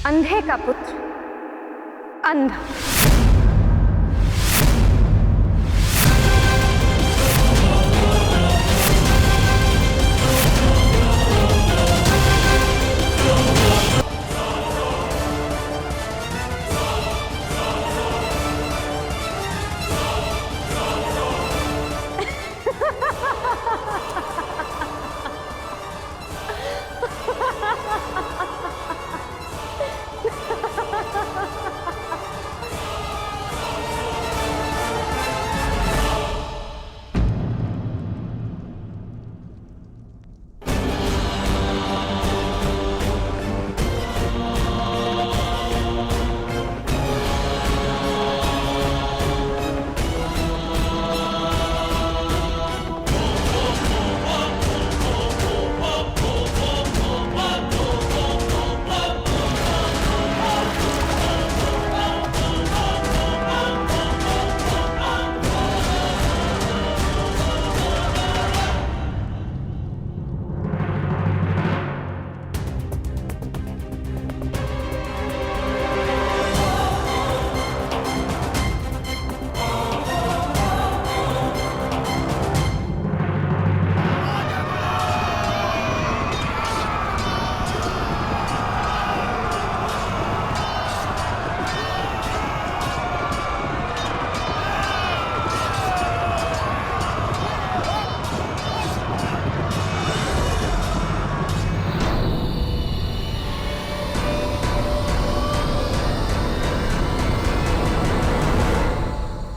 अंधे का पुत्र अंधा।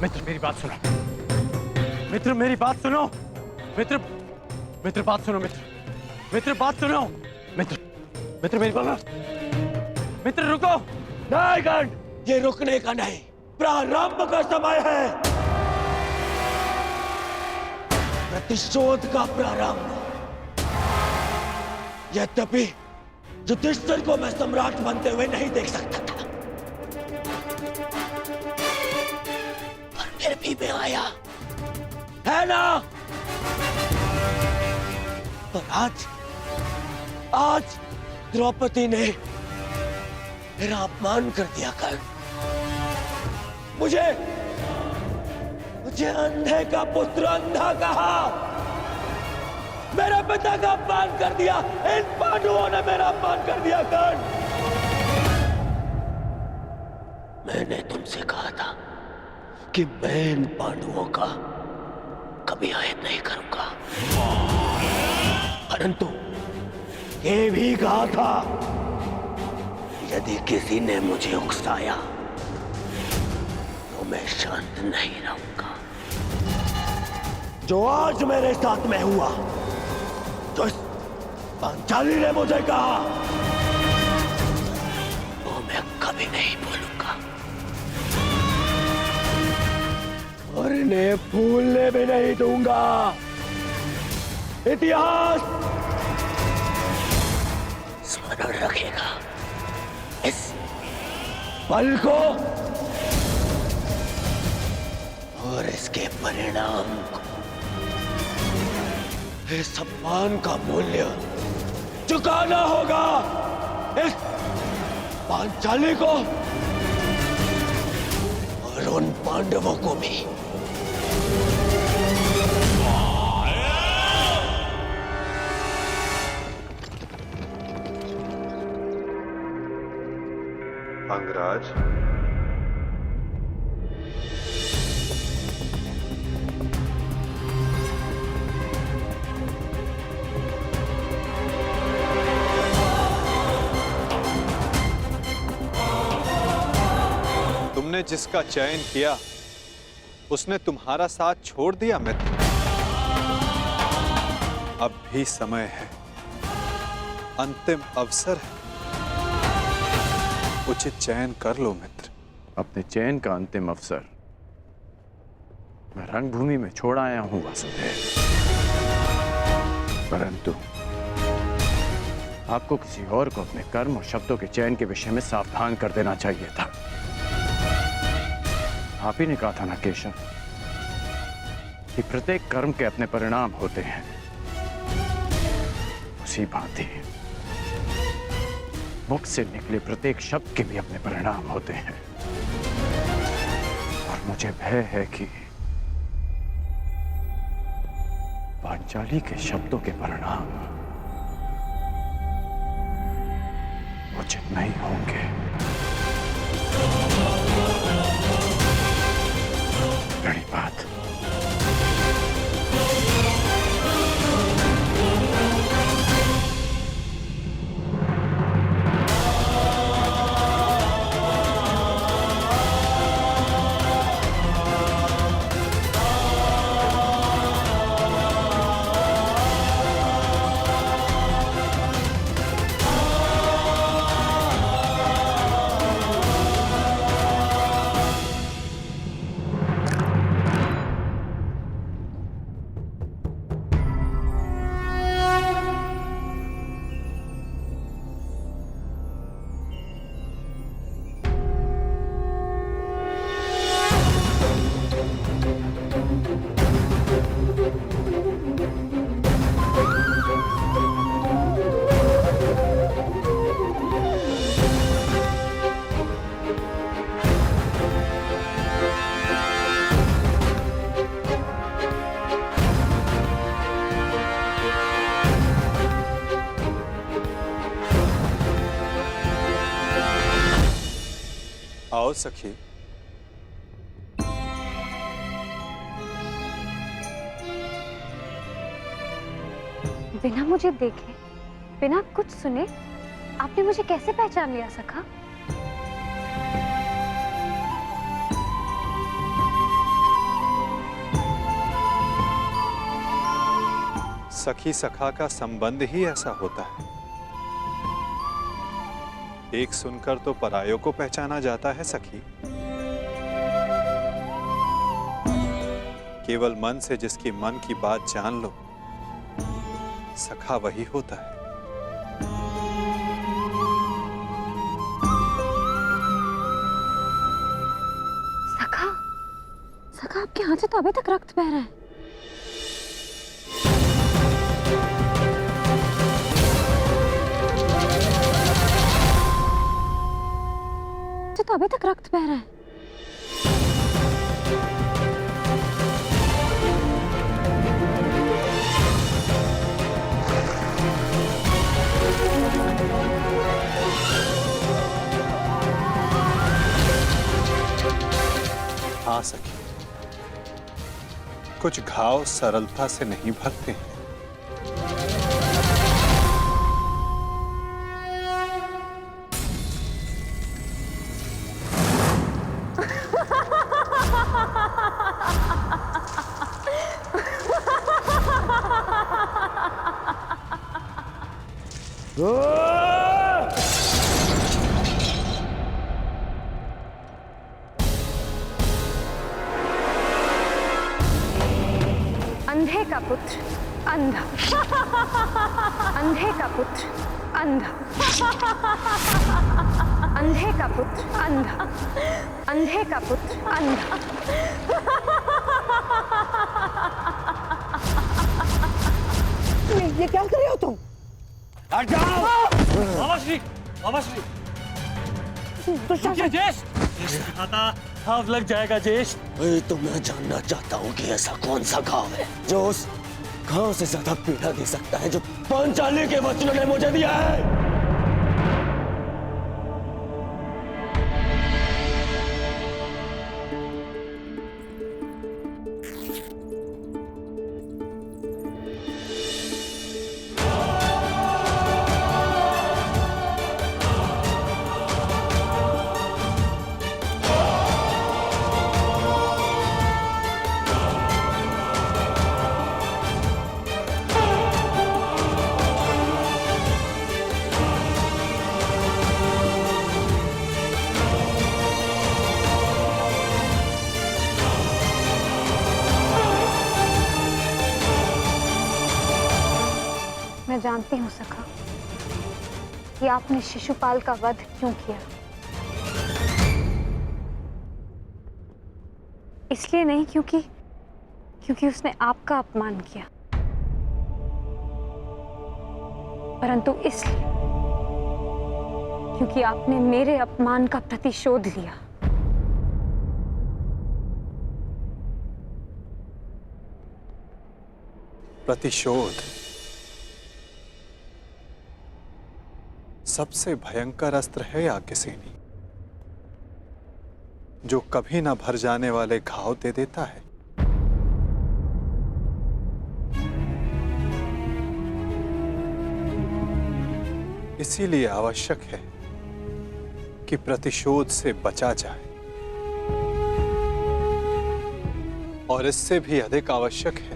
मित्र मेरी बात सुनो, मित्र मेरी बात सुनो, मित्र मित्र बात सुनो, मित्र बात सुनो, मित्र मेरी बात, मित्र रुको। नहीं गण, ये रुकने का नहीं, प्रारंभ का समय है, प्रतिशोध का प्रारंभ। यद्यपि युधिष्ठिर को मैं सम्राट बनते हुए नहीं देख सकता था, फिर भी मैं आया, है ना? पर आज द्रौपदी ने मेरा अपमान कर दिया। कर्ण, मुझे अंधे का पुत्र अंधा कहा, मेरे पिता का अपमान कर दिया। इन पांडवों ने मेरा अपमान कर दिया। कर्ण, मैंने तुमसे कहा था कि मैं इन पांडवों का कभी आयत नहीं करूंगा, परंतु ये भी कहा था यदि किसी ने मुझे उकसाया तो मैं शांत नहीं रहूंगा। जो आज मेरे साथ में हुआ, जो इस पांचाली ने मुझे कहा, वो मैं कभी नहीं भूलूंगा और इन्हें भूलने भी नहीं दूंगा। इतिहास स्मरण रखेगा इस पल को और इसके परिणाम को। इस सम्मान का मूल्य चुकाना होगा इस पांचाली को और उन पांडवों को भी। अंगराज, तुमने जिसका चयन किया उसने तुम्हारा साथ छोड़ दिया मित्र। अब भी समय है, अंतिम अवसर है, उचित चयन कर लो मित्र। अपने चयन का अंतिम अवसर मैं रंगभूमि में छोड़ आया हूं वासुदेव, परंतु आपको किसी और को अपने कर्म और शब्दों के चयन के विषय में सावधान कर देना चाहिए था। आप ही ने कहा था ना केशव कि प्रत्येक कर्म के अपने परिणाम होते हैं, सी भांति मुख से निकले प्रत्येक शब्द के भी अपने परिणाम होते हैं, और मुझे भय है कि पांचाली के शब्दों के परिणाम उचित नहीं होंगे। बड़ी बात। आओ सखी। बिना मुझे देखे, बिना कुछ सुने आपने मुझे कैसे पहचान लिया सखा? सखी सखा का संबंध ही ऐसा होता है। एक सुनकर तो परायों को पहचाना जाता है सखी। केवल मन से जिसकी मन की बात जान लो, सखा वही होता है। सखा, सखा आपके हाथ से तो अभी तक रक्त बह रहा है। तो अभी तक रक्त बह रहा है। हाँ सखी, कुछ घाव सरलता से नहीं भरते हैं। अंधे का पुत्र अंधा, अंधे का पुत्र अंधा, अंधे का पुत्र अंधा, अंधे का पुत्र अंधा। ये क्या कर रहे हो तुम? हट जाओ! बाबा श्री, बाबा श्री। रुकिए जेश, खाता घाव लग जाएगा जेश। तो मैं जानना चाहता हूँ कि ऐसा कौन सा घाव है जो उस घाव से ज्यादा पीड़ा दे सकता है जो पांचाली के वचनों ने मुझे दिया है। मैं जानती हूँ सखा कि आपने शिशुपाल का वध क्यों किया। इसलिए नहीं क्योंकि उसने आपका अपमान किया। परंतु इसलिए क्योंकि आपने मेरे अपमान का प्रतिशोध लिया। प्रतिशोध सबसे भयंकर अस्त्र है याज्ञसेनी, जो कभी ना भर जाने वाले घाव दे देता है। इसीलिए आवश्यक है कि प्रतिशोध से बचा जाए, और इससे भी अधिक आवश्यक है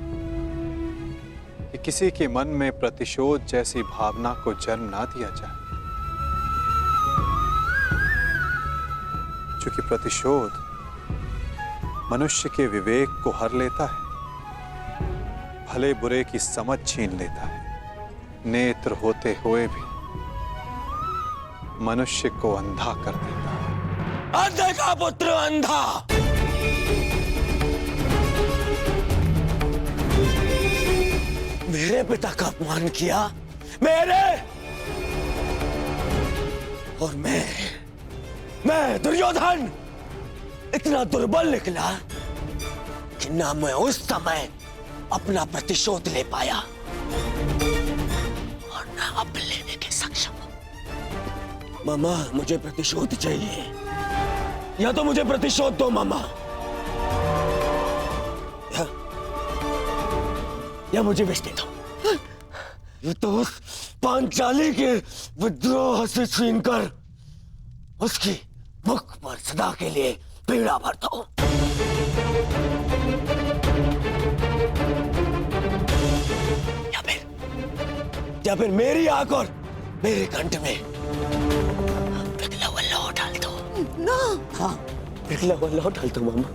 कि किसी के मन में प्रतिशोध जैसी भावना को जन्म ना दिया जाए, क्योंकि प्रतिशोध मनुष्य के विवेक को हर लेता है, भले बुरे की समझ छीन लेता है, नेत्र होते हुए भी मनुष्य को अंधा कर देता है। अंधे का पुत्र अंधा। मेरे पिता का अपमान किया, मेरे, और मैं दुर्योधन इतना दुर्बल निकला कि ना मैं उस समय अपना प्रतिशोध ले पाया और ना अब लेने के सक्षम हूं। मामा, मुझे प्रतिशोध चाहिए, या तो मुझे प्रतिशोध दो मामा, या मुझे विष दे दो। ये तो उस पांचाली के विद्रोह से छीनकर उसकी मुख पर सदा के लिए पीड़ा भरता हूं। या फिर मेरी आंख और मेरे कंठ में पिघला हुआ लौह डाल दो ना। हाँ, पिघला हुआ लौह डाल दो मामा,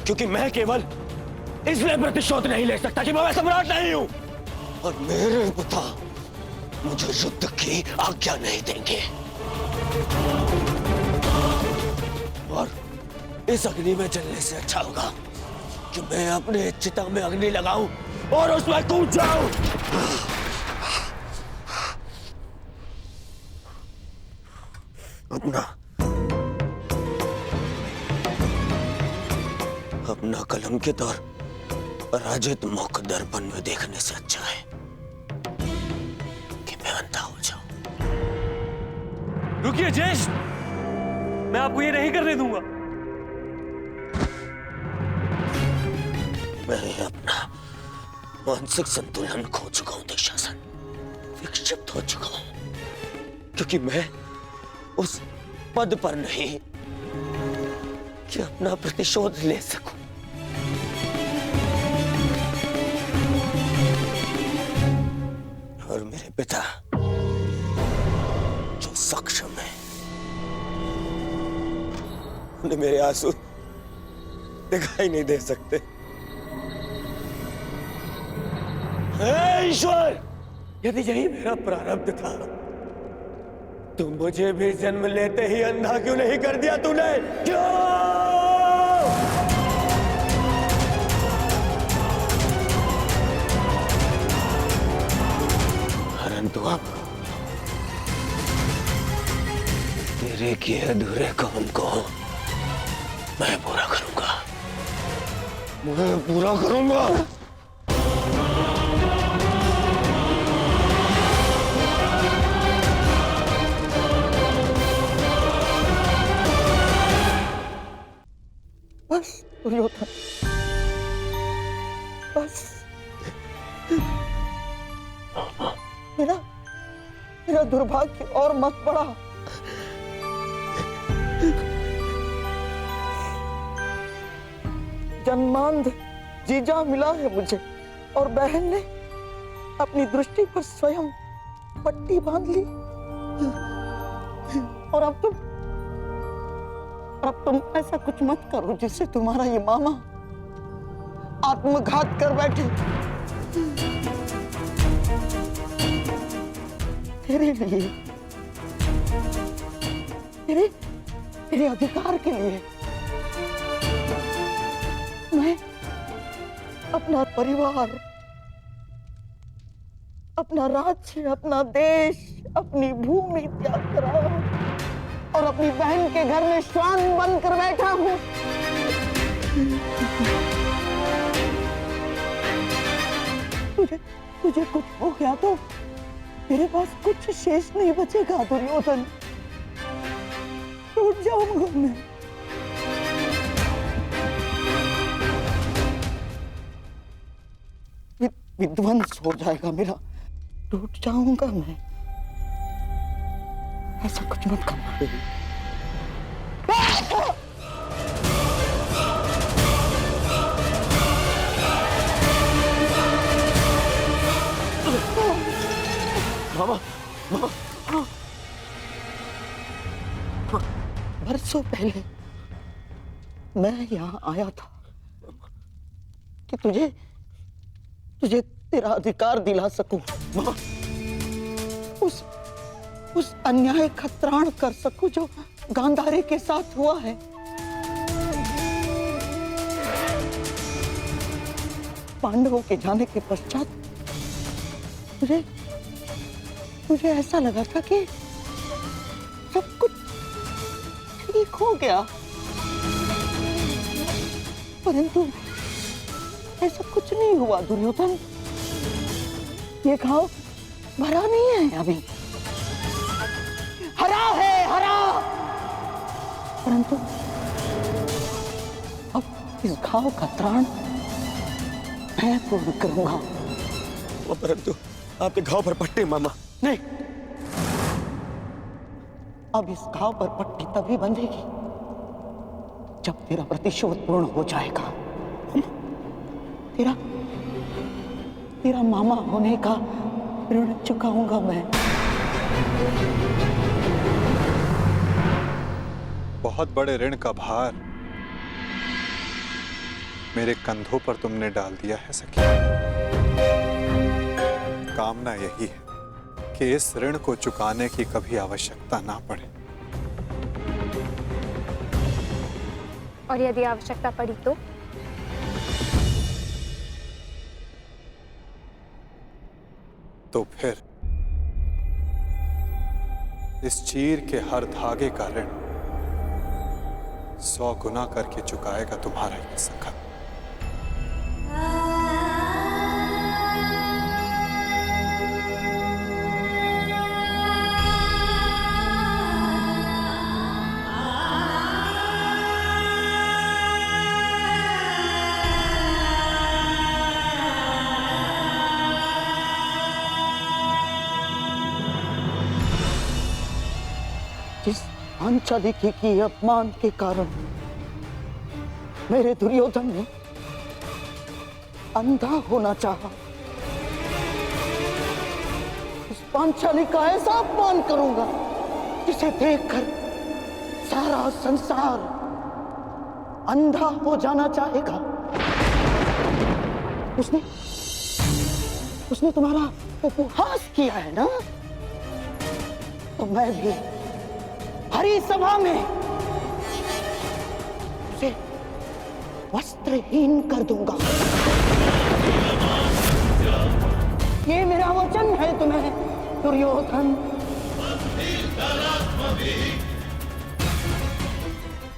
क्योंकि मैं केवल इसलिए प्रतिशोध नहीं ले सकता कि मैं सम्राट नहीं हूं, और मेरे पिता मुझे युद्ध की आज्ञा नहीं देंगे। और इस अग्नि में जलने से अच्छा होगा कि मैं अपने चिता में अग्नि लगाऊं और उसमें कूद जाऊं। अपना कलंकित और पराजित मुख दर्पण में देखने से अच्छा है कि मैं अंधा हो जाऊं। रुकिए ज्येष्ठ, मैं आपको ये नहीं करने दूंगा। मैं अपना मानसिक संतुलन खो चुका हूं दुशासन, विक्षिप्त हो चुका हूं, क्योंकि मैं उस पद पर नहीं कि अपना प्रतिशोध ले सकूं। और मेरे पिता जो सक्षम है, उन्हें मेरे आंसू दिखाई नहीं दे सकते। हे ईश्वर, यदि यही मेरा प्रारब्ध था तो मुझे भी जन्म लेते ही अंधा क्यों नहीं कर दिया तूने? क्यों? परंतु अब तेरे किए अधूरे काम को मैं पूरा करूंगा, मैं पूरा करूंगा। बस दुर्योधन, बस। मेरा दुर्भाग्य और मत बढ़ा। जन्मांध जीजा मिला है मुझे, और बहन ने अपनी दृष्टि पर स्वयं पट्टी बांध ली, और अब तुम ऐसा कुछ मत करो जिससे तुम्हारा ये मामा आत्मघात कर बैठे। तेरे लिए, तेरे अधिकार के लिए मैं अपना परिवार, अपना राज्य, अपना देश, अपनी भूमि त्याग करा और अपनी बहन के घर में श्वान बनकर बैठा हूँ। तुझे कुछ हो गया तो तेरे पास कुछ शेष नहीं बचेगा दुर्योधन। टूट जाऊंगा मैं। विध्वंस हो जाएगा मेरा, टूट जाऊंगा मैं। ऐसा कुछ मत करना बेबी। मामा, मामा, बरसों पहले मैं यहाँ आया था कि तुझे तेरा अधिकार दिला सकूं। मामा, उस अन्याय का त्राण कर सकूं जो गांधारी के साथ हुआ है। पांडवों के जाने के पश्चात मुझे ऐसा लगा था कि सब कुछ ठीक हो गया, परंतु ऐसा कुछ नहीं हुआ दुर्योधन। ये घाव भरा नहीं है अभी, हरा है, हरा। परंतु अब इस घाव का त्राण मैं पूर्ण करूंगा। परंतु आपके घाव पर पट्टी मामा। नहीं, अब इस घाव पर पट्टी तभी बंधेगी जब तेरा प्रतिशोध पूर्ण हो जाएगा। तेरा मामा होने का ऋण चुकाऊंगा मैं। बहुत बड़े ऋण का भार मेरे कंधों पर तुमने डाल दिया है सखी। कामना यही है कि इस ऋण को चुकाने की कभी आवश्यकता ना पड़े। और यदि आवश्यकता पड़ी तो फिर इस चीर के हर धागे का ऋण 100 गुना करके चुकाएगा तुम्हारा ये सखा। जिस पांचाली की अपमान के कारण मेरे दुर्योधन ने अंधा होना चाहा, उस पांचाली का ऐसा अपमान करूंगा जिसे देखकर सारा संसार अंधा हो जाना चाहेगा। उसने तुम्हारा उपहास किया है ना, तो मैं भी हरी सभा में उसे वस्त्रहीन कर दूंगा। ये मेरा वचन है तुम्हें दुर्योधन।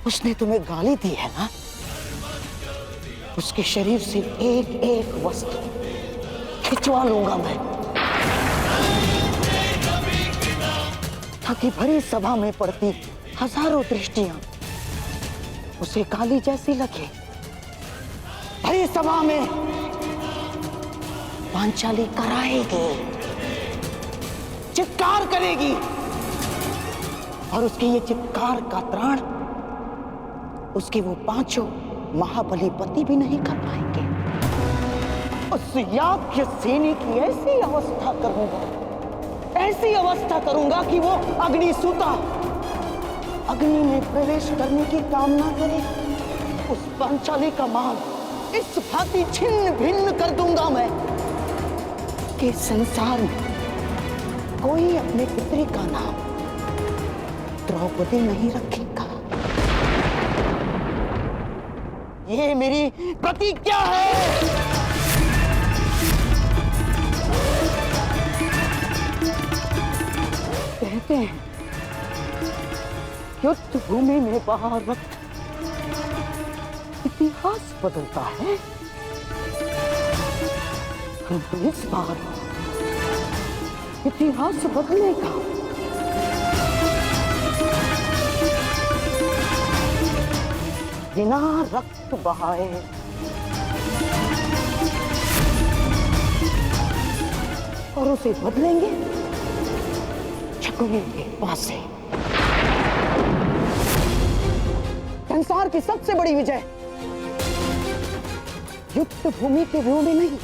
उसने तुम्हें गाली दी है ना, उसके शरीर से एक एक वस्त्र खिंचवा लूंगा मैं, ताकि भरी सभा में पड़ती हजारों दृष्टियां उसे काली जैसी लगे। भरी सभा में पांचाली कराएगी, चित्कार करेगी, और उसके ये चित्कार का त्राण उसके वो 5 महाबली पति भी नहीं कर पाएंगे। उस याज्ञ सेनी की ऐसी अवस्था करूंगा, ऐसी अवस्था करूंगा कि वो अग्निसूता अग्नि में प्रवेश करने की कामना करे। उस पांचाली का माल इस भांति छिन्न भिन्न कर दूंगा मैं कि संसार में कोई अपने पितरी का नाम द्रौपदी नहीं रखेगा। ये मेरी प्रतिज्ञा है। कहते हैं युद्ध भूमि में बहा रक्त इतिहास बदलता है। परंतु इस बार इतिहास बदलेगा। बिना रक्त बहाए और उसे बदलेंगे शकुनी के पास से। संसार की सबसे बड़ी विजय युद्ध भूमि के व्यू में नहीं,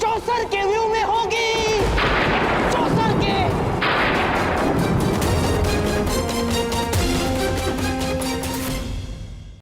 चौसर के व्यू में होगी।